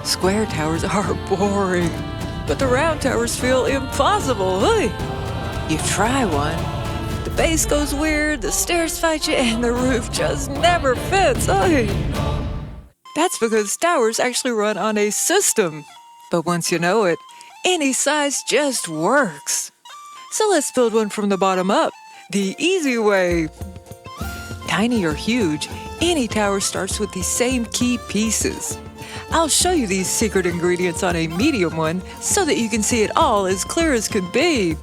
Square towers are boring, but the round towers feel impossible. Hey! You try one, the base goes weird, the stairs fight you, and the roof just never fits. Hey! That's because towers actually run on a system. But once you know it, any size just works. So let's build one from the bottom up, the easy way. Tiny or huge, any tower starts with the same key pieces. I'll show you these secret ingredients on a medium one so that you can see it all as clear as could be.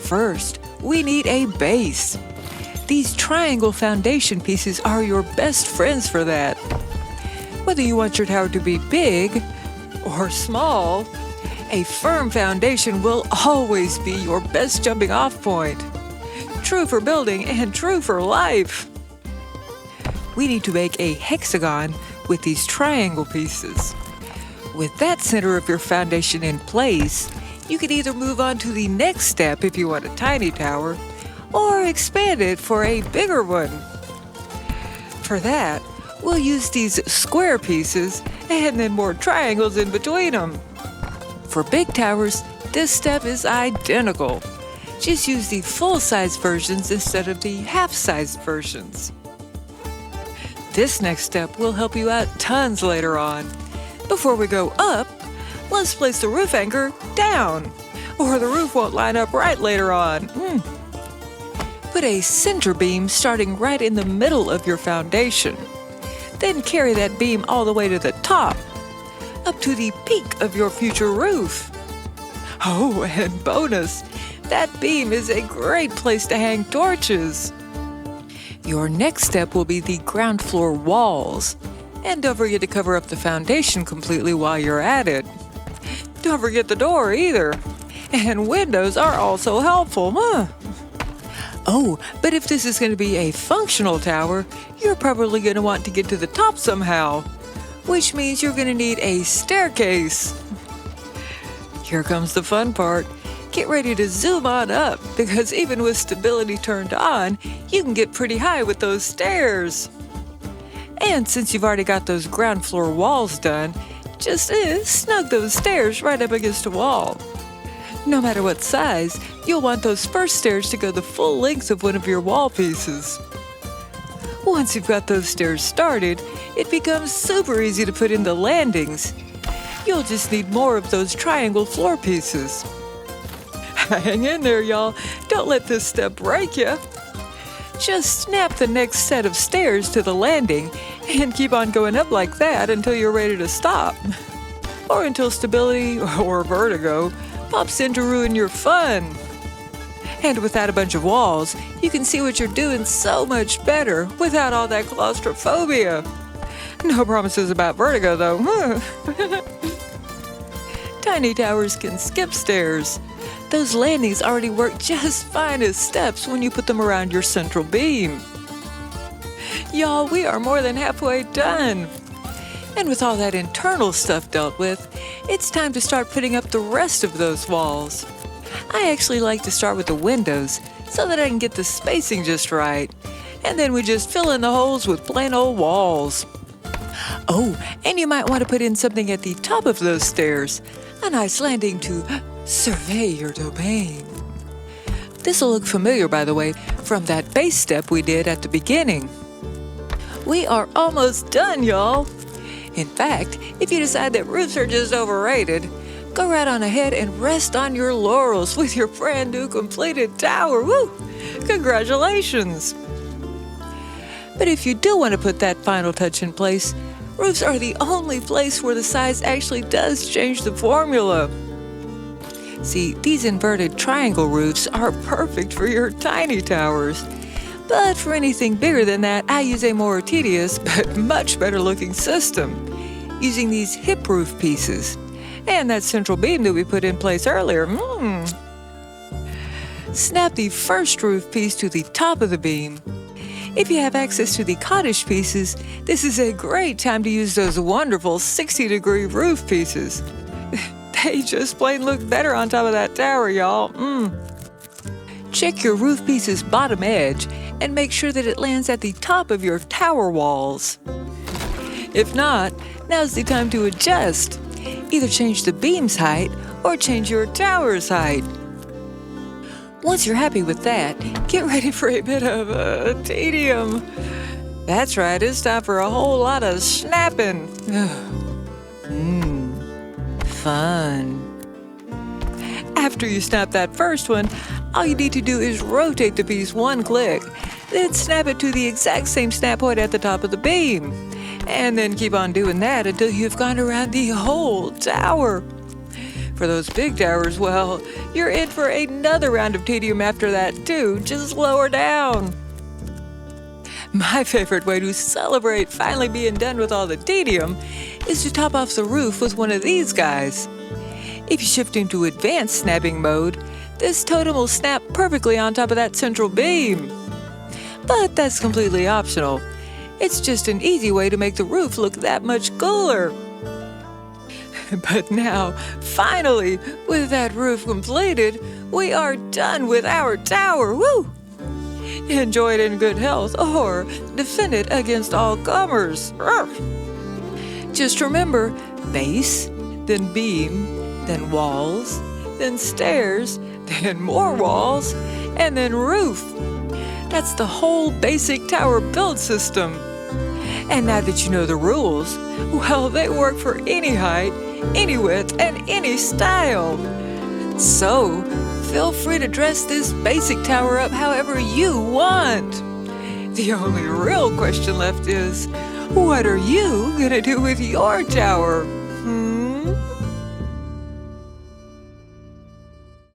First, we need a base. These triangle foundation pieces are your best friends for that. Whether you want your tower to be big or small, a firm foundation will always be your best jumping off point. True for building and true for life. We need to make a hexagon with these triangle pieces. With that center of your foundation in place, you can either move on to the next step if you want a tiny tower, or expand it for a bigger one. For that, we'll use these square pieces and then more triangles in between them. For big towers, this step is identical. Just use the full-size versions instead of the half-sized versions. This next step will help you out tons later on. Before we go up, let's place the roof anchor down, or the roof won't line up right later on. Put a center beam starting right in the middle of your foundation. Then carry that beam all the way to the top, up to the peak of your future roof. Oh, and bonus, that beam is a great place to hang torches. Your next step will be the ground floor walls. And don't forget to cover up the foundation completely while you're at it. Don't forget the door either. And windows are also helpful, huh? Oh, but if this is going to be a functional tower, you're probably going to want to get to the top somehow, which means you're going to need a staircase. Here comes the fun part. Get ready to zoom on up, because even with stability turned on, you can get pretty high with those stairs. And since you've already got those ground floor walls done, just snug those stairs right up against a wall. No matter what size, you'll want those first stairs to go the full length of one of your wall pieces. Once you've got those stairs started, it becomes super easy to put in the landings. You'll just need more of those triangle floor pieces. Hang in there, y'all. Don't let this step break you. Just snap the next set of stairs to the landing and keep on going up like that until you're ready to stop. Or until stability or vertigo pops in to ruin your fun. And without a bunch of walls, you can see what you're doing so much better without all that claustrophobia. No promises about vertigo, though, huh? Tiny towers can skip stairs. Those landings already work just fine as steps when you put them around your central beam. Y'all, we are more than halfway done. And with all that internal stuff dealt with, it's time to start putting up the rest of those walls. I actually like to start with the windows so that I can get the spacing just right. And then we just fill in the holes with plain old walls. Oh, and you might want to put in something at the top of those stairs. A nice landing to survey your domain. This will look familiar, by the way, from that base step we did at the beginning. We are almost done, y'all. In fact, if you decide that roofs are just overrated, go right on ahead and rest on your laurels with your brand new completed tower. Woo! Congratulations! But if you do want to put that final touch in place, roofs are the only place where the size actually does change the formula. See, these inverted triangle roofs are perfect for your tiny towers. But for anything bigger than that, I use a more tedious but much better looking system, using these hip roof pieces and that central beam that we put in place earlier. Snap the first roof piece to the top of the beam. If you have access to the cottage pieces, this is a great time to use those wonderful 60-degree roof pieces. They just plain look better on top of that tower, y'all. Check your roof piece's bottom edge and make sure that it lands at the top of your tower walls. If not, now's the time to adjust. Either change the beam's height or change your tower's height. Once you're happy with that, get ready for a bit of tedium. That's right, it's time for a whole lot of snapping. Fun. After you snap that first one, all you need to do is rotate the piece one click, then snap it to the exact same snap point at the top of the beam. And then keep on doing that until you've gone around the whole tower. For those big towers, well, you're in for another round of tedium after that too, just lower down. My favorite way to celebrate finally being done with all the tedium is to top off the roof with one of these guys. If you shift into advanced snapping mode, this totem will snap perfectly on top of that central beam. But that's completely optional. It's just an easy way to make the roof look that much cooler. But now, finally, with that roof completed, we are done with our tower. Woo! Enjoy it in good health or defend it against all comers. Just remember, base, then beam, then walls, then stairs, then more walls, and then roof. That's the whole basic tower build system. And now that you know the rules, well, they work for any height, any width, and any style. So, feel free to dress this basic tower up however you want. The only real question left is, what are you gonna do with your tower?